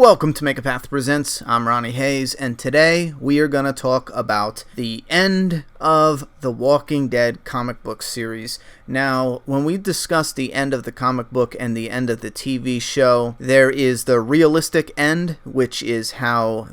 Welcome to Make a Path Presents. I'm Ronnie Hayes, and today we are going to talk about the end of the Walking Dead comic book series. Now, when we discuss the end of the comic book and the end of the TV show, there is the realistic end, which is how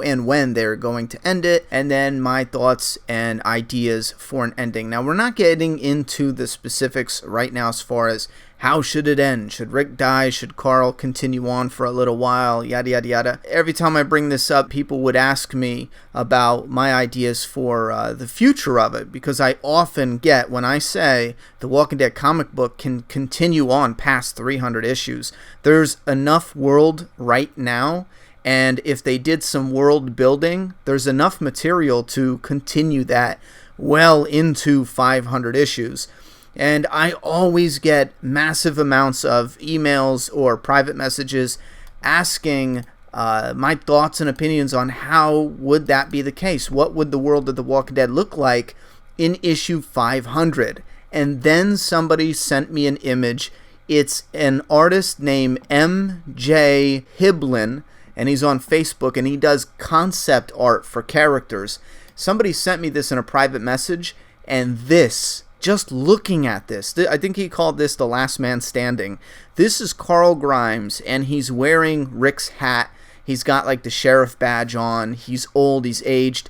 and when they're going to end it, and then my thoughts and ideas for an ending. Now, we're not getting into the specifics right now as far as how should it end? Should Rick die? Should Carl continue on for a little while? Yada, yada, yada. Every time I bring this up, people would ask me about my ideas for the future of it, because I often get, when I say the Walking Dead comic book can continue on past 300 issues, there's enough world right now, and if they did some world building, there's enough material to continue that well into 500 issues. And I always get massive amounts of emails or private messages asking my thoughts and opinions on how would that be the case. What would the world of The Walking Dead look like in issue 500? And then somebody sent me an image. It's an artist named M.J. Hiblin, and he's on Facebook, and he does concept art for characters. Somebody sent me this in a private message, and this... just looking at this, I think he called this The Last Man Standing. This is Carl Grimes, and he's wearing Rick's hat. He's got like the sheriff badge on. He's old. He's aged.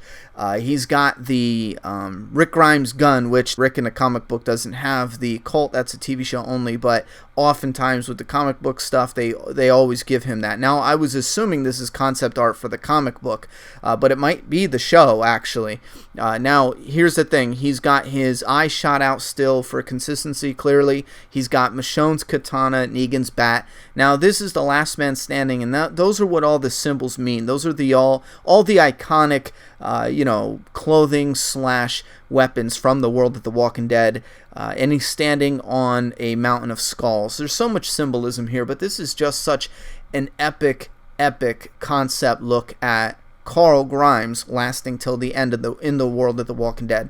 He's got the Rick Grimes gun, which Rick in the comic book doesn't have. The Colt, that's a TV show only, but oftentimes with the comic book stuff, they always give him that. Now, I was assuming this is concept art for the comic book, but it might be the show, actually. Now, here's the thing. He's got his eye shot out still for consistency, clearly. He's got Michonne's katana, Negan's bat. Now, this is The Last Man Standing, and those are what all the symbols mean. Those are the all the iconic clothing / weapons from the world of The Walking Dead, and he's standing on a mountain of skulls. There's so much symbolism here, but this is just such an epic concept look at Carl Grimes lasting till the end of in the world of The Walking Dead.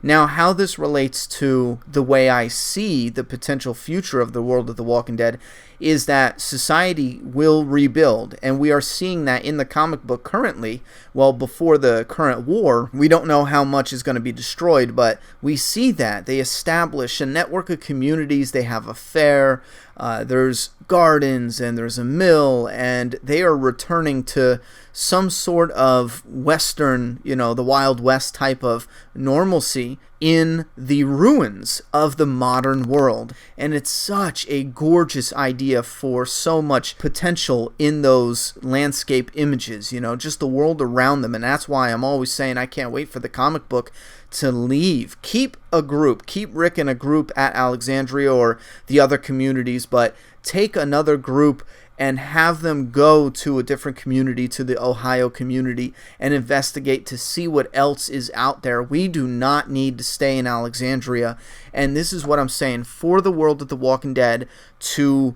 Now, how this relates to the way I see the potential future of the world of The Walking Dead is that society will rebuild, and we are seeing that in the comic book currently. Well, before the current war, we don't know how much is going to be destroyed, but we see that they establish a network of communities. They have a fair, there's gardens, and there's a mill, and they are returning to some sort of Western, the Wild West type of normalcy in the ruins of the modern world. And it's such a gorgeous idea for so much potential in those landscape images, just the world around them. And that's why I'm always saying I can't wait for the comic book to leave. Keep Rick in a group at Alexandria or the other communities, but take another group and have them go to a different community, to the Ohio community, and investigate to see what else is out there. We do not need to stay in Alexandria. And this is what I'm saying. For the world of The Walking Dead to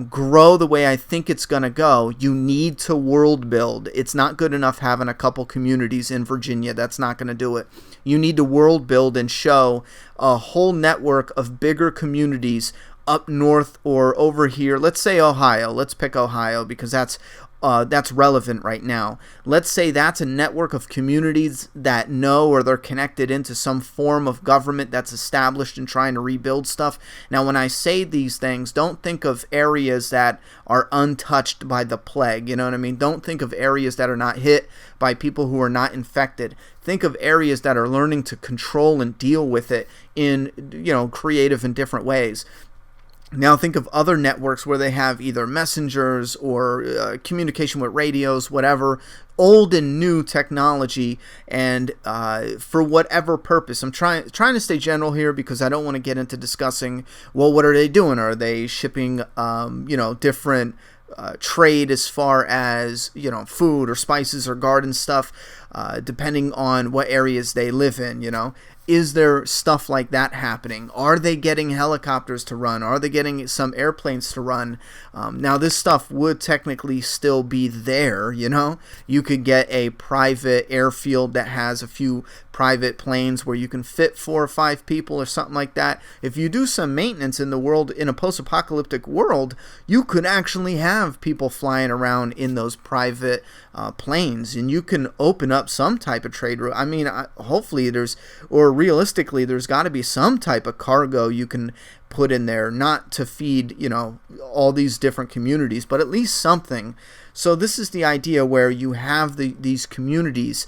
grow the way I think it's going to go, you need to world build. It's not good enough having a couple communities in Virginia. That's not going to do it. You need to world build and show a whole network of bigger communities up north or over here. Let's say Ohio. Let's pick Ohio because that's relevant right now. Let's say that's a network of communities that know or they're connected into some form of government that's established and trying to rebuild stuff. Now, when I say these things, don't think of areas that are untouched by the plague. You know what I mean? Don't think of areas that are not hit by people who are not infected. Think of areas that are learning to control and deal with it in, creative and different ways. Now think of other networks where they have either messengers or communication with radios, whatever, old and new technology, and for whatever purpose. I'm trying to stay general here because I don't want to get into discussing, well, what are they doing? Are they shipping, different trade as far as, food or spices or garden stuff? depending on what areas they live in, Is there stuff like that happening? Are they getting helicopters to run? Are they getting some airplanes to run? Now, this stuff would technically still be there, You could get a private airfield that has a few private planes where you can fit 4 or 5 people or something like that. If you do some maintenance in the world, in a post-apocalyptic world, you could actually have people flying around in those private planes, and you can open up some type of trade route. I mean, hopefully realistically, there's got to be some type of cargo you can put in there, not to feed, all these different communities, but at least something. So this is the idea where you have these communities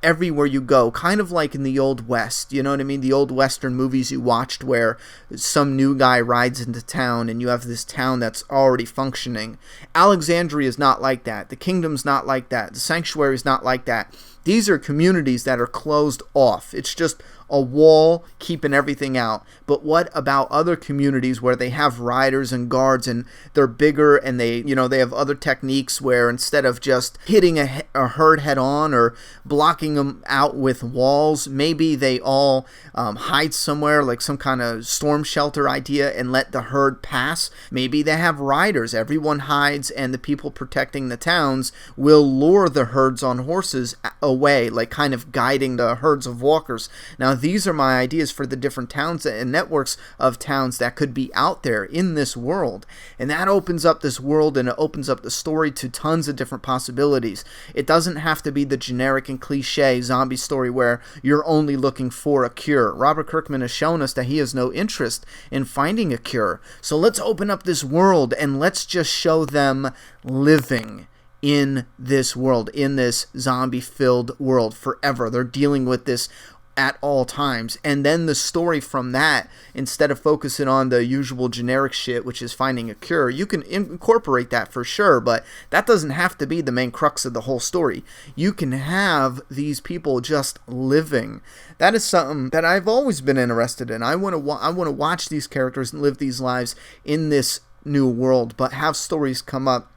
everywhere you go, kind of like in the Old West, you know what I mean? The old Western movies you watched where some new guy rides into town and you have this town that's already functioning. Alexandria is not like that. The Kingdom's not like that. The Sanctuary is not like that. These are communities that are closed off. It's just a wall keeping everything out. But what about other communities where they have riders and guards and they're bigger and they have other techniques where instead of just hitting a herd head on or blocking them out with walls, maybe they all hide somewhere, like some kind of storm shelter idea, and let the herd pass. Maybe they have riders. Everyone hides and the people protecting the towns will lure the herds on horses away, like kind of guiding the herds of walkers. Now, these are my ideas for the different towns and networks of towns that could be out there in this world. And that opens up this world and it opens up the story to tons of different possibilities. It doesn't have to be the generic and cliche zombie story where you're only looking for a cure. Robert Kirkman has shown us that he has no interest in finding a cure. So let's open up this world and let's just show them living in this world, in this zombie-filled world forever. They're dealing with this at all times. And then the story from that, instead of focusing on the usual generic shit, which is finding a cure, you can incorporate that for sure, but that doesn't have to be the main crux of the whole story. You can have these people just living. That is something that I've always been interested in. I want to watch these characters live these lives in this new world, but have stories come up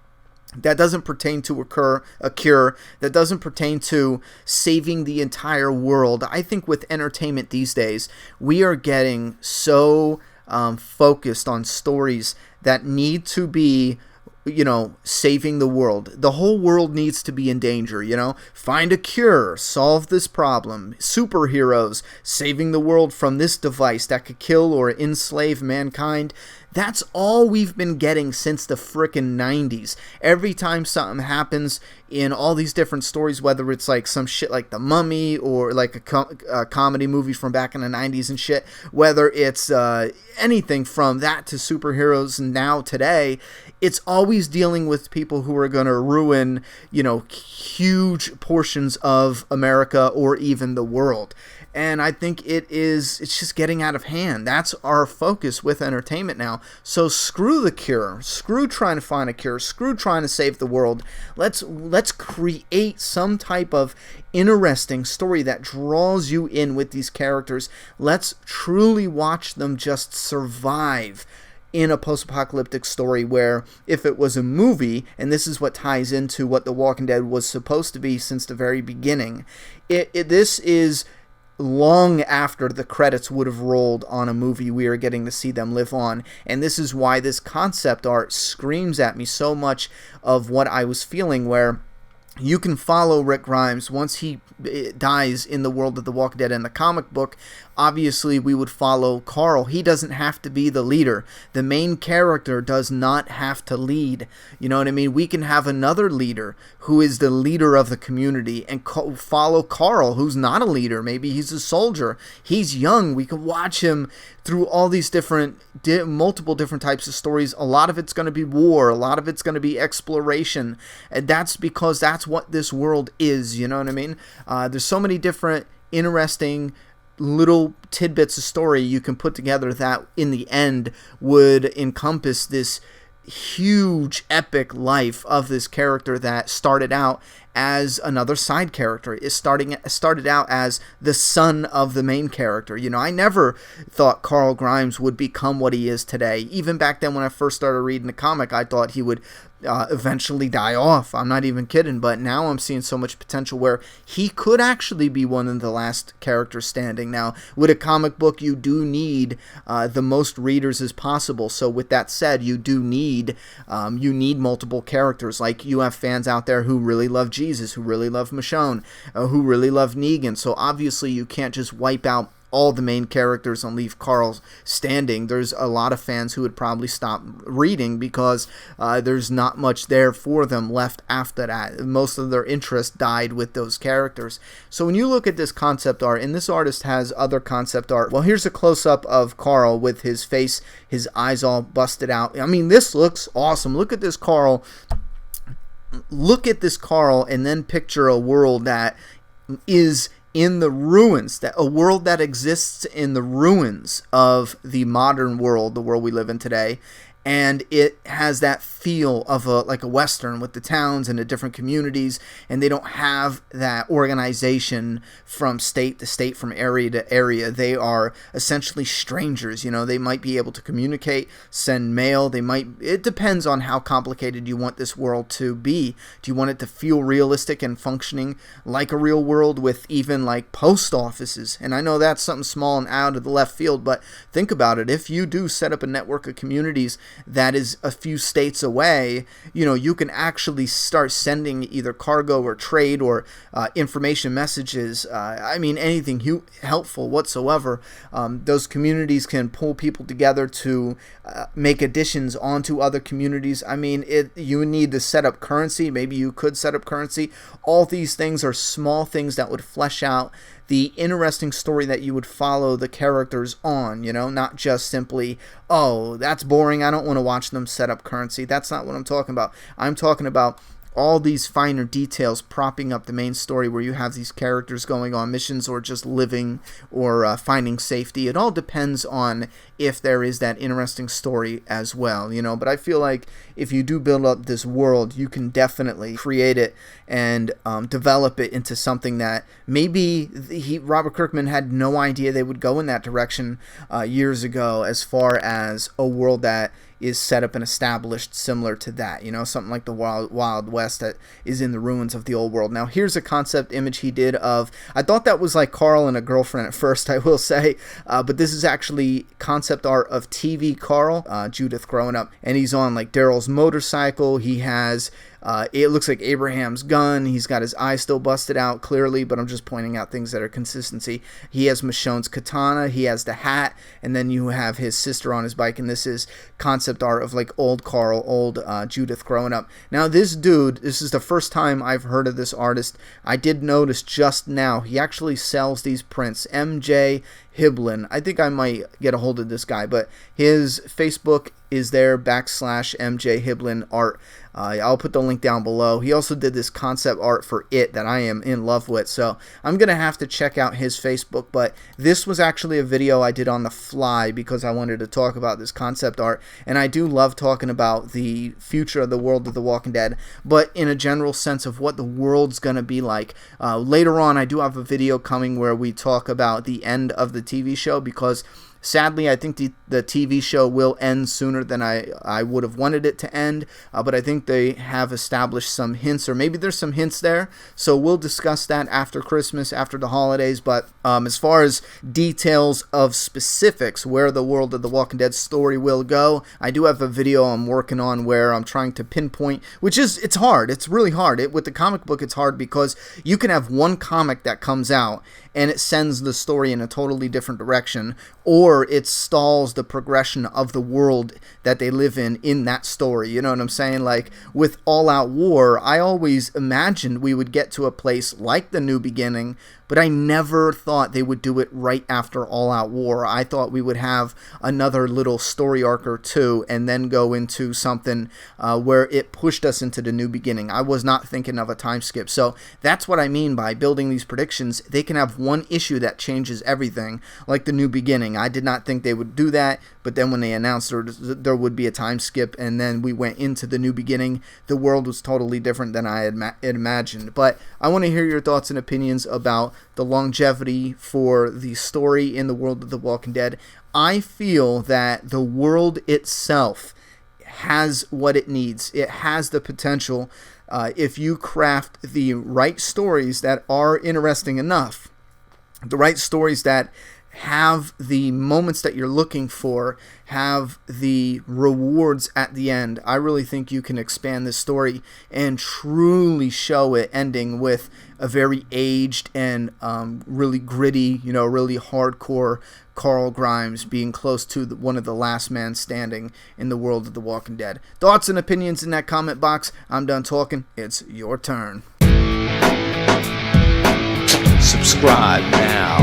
that doesn't pertain to a cure, that doesn't pertain to saving the entire world. I think with entertainment these days, we are getting so focused on stories that need to be, saving the world. The whole world needs to be in danger, Find a cure, solve this problem. Superheroes, saving the world from this device that could kill or enslave mankind. That's all we've been getting since the frickin' 90s. Every time something happens in all these different stories, whether it's like some shit like The Mummy or like a comedy movie from back in the 90s and shit, whether it's anything from that to superheroes now today, it's always dealing with people who are going to ruin, huge portions of America or even the world. And I think it's just getting out of hand. That's our focus with entertainment now. So screw the cure. Screw trying to find a cure. Screw trying to save the world. Let's create some type of interesting story that draws you in with these characters. Let's truly watch them just survive in a post-apocalyptic story where if it was a movie, and this is what ties into what The Walking Dead was supposed to be since the very beginning, this is long after the credits would have rolled on a movie we are getting to see them live on. And this is why this concept art screams at me so much of what I was feeling, where you can follow Rick Grimes once he dies in the world of The Walking Dead in the comic book. Obviously, we would follow Carl. He doesn't have to be the leader. The main character does not have to lead. You know what I mean? We can have another leader who is the leader of the community and follow Carl, who's not a leader. Maybe he's a soldier. He's young. We can watch him through all these multiple different types of stories. A lot of it's going to be war. A lot of it's going to be exploration. And that's because that's what this world is. You know what I mean? There's so many different interesting little tidbits of story you can put together that in the end would encompass this huge epic life of this character that started out as another side character. It started out as the son of the main character. I never thought Carl Grimes would become what he is today. Even back then when I first started reading the comic, I thought he would eventually die off. I'm not even kidding, but now I'm seeing so much potential where he could actually be one of the last characters standing. Now, with a comic book, you do need the most readers as possible. So with that said, you do need multiple characters. Like, you have fans out there who really love Jesus, who really love Michonne, who really love Negan. So obviously you can't just wipe out all the main characters and leave Carl standing. There's a lot of fans who would probably stop reading because there's not much there for them left after that. Most of their interest died with those characters. So when you look at this concept art, and this artist has other concept art, well, here's a close-up of Carl with his face, his eyes all busted out. I mean, this looks awesome. Look at this Carl. Look at this Carl, and then picture a world that is in the ruins, that a world that exists in the ruins of the modern world, the world we live in today, and it has that feel of like a Western with the towns and the different communities, and they don't have that organization from state to state, from area to area. They are essentially strangers. They might be able to communicate, send mail. It depends on how complicated you want this world to be. Do you want it to feel realistic and functioning like a real world with even like post offices? And I know that's something small and out of the left field, but think about it. If you do set up a network of communities that is a few states away, you can actually start sending either cargo or trade or information messages. Anything helpful whatsoever. Those communities can pull people together to make additions onto other communities. You need to set up currency. Maybe you could set up currency. All these things are small things that would flesh out the interesting story that you would follow the characters on, not just simply, oh, that's boring, I don't want to watch them set up currency. That's not what I'm talking about. I'm talking about all these finer details propping up the main story where you have these characters going on missions or just living or finding safety. It all depends on if there is that interesting story as well, But I feel like if you do build up this world, you can definitely create it and develop it into something that maybe Robert Kirkman had no idea they would go in that direction years ago, as far as a world that is set up and established similar to that, something like the Wild West that is in the ruins of the old world. Now, here's a concept image he did of, I thought that was like Carl and a girlfriend at first, I will say, but this is actually concept art of TV Carl, Judith growing up, and he's on like Daryl's motorcycle. He has it looks like Abraham's gun. He's got his eye still busted out clearly, but I'm just pointing out things that are consistency. He has Michonne's katana. He has the hat, and then you have his sister on his bike, and this is concept art of like old Carl, old Judith growing up. Now this dude, this is the first time I've heard of this artist. I did notice just now he actually sells these prints. MJ Hiblin. I think I might get a hold of this guy, but his Facebook is there, /MJ Hiblin art. I'll put the link down below. He also did this concept art for It that I am in love with, so I'm going to have to check out his Facebook, but this was actually a video I did on the fly because I wanted to talk about this concept art, and I do love talking about the future of the world of The Walking Dead, but in a general sense of what the world's going to be like. Later on, I do have a video coming where we talk about the end of the TV show, because sadly, I think the TV show will end sooner than I would have wanted it to end, but I think they have established some hints, or maybe there's some hints there, so we'll discuss that after Christmas, after the holidays. But as far as details of specifics, where the world of The Walking Dead story will go, I do have a video I'm working on where I'm trying to pinpoint, it's hard, it's really hard. With the comic book, it's hard because you can have one comic that comes out and it sends the story in a totally different direction, or it stalls the progression of the world that they live in that story. You know what I'm saying? Like with All Out War, I always imagined we would get to a place like The New Beginning, but I never thought they would do it right after All Out War. I thought we would have another little story arc or two and then go into something where it pushed us into The New Beginning. I was not thinking of a time skip. So that's what I mean by building these predictions. They can have one issue that changes everything, like The New Beginning. I did not think they would do that, but then when they announced there would be a time skip and then we went into The New Beginning, the world was totally different than I had imagined. But I want to hear your thoughts and opinions about the longevity for the story in the world of The Walking Dead. I feel that the world itself has what it needs. It has the potential, if you craft the right stories that are interesting enough, the right stories that have the moments that you're looking for, have the rewards at the end. I really think you can expand this story and truly show it ending with a very aged and really gritty, really hardcore Carl Grimes being close to one of the last man standing in the world of The Walking Dead. Thoughts and opinions in that comment box. I'm done talking. It's your turn. Subscribe now.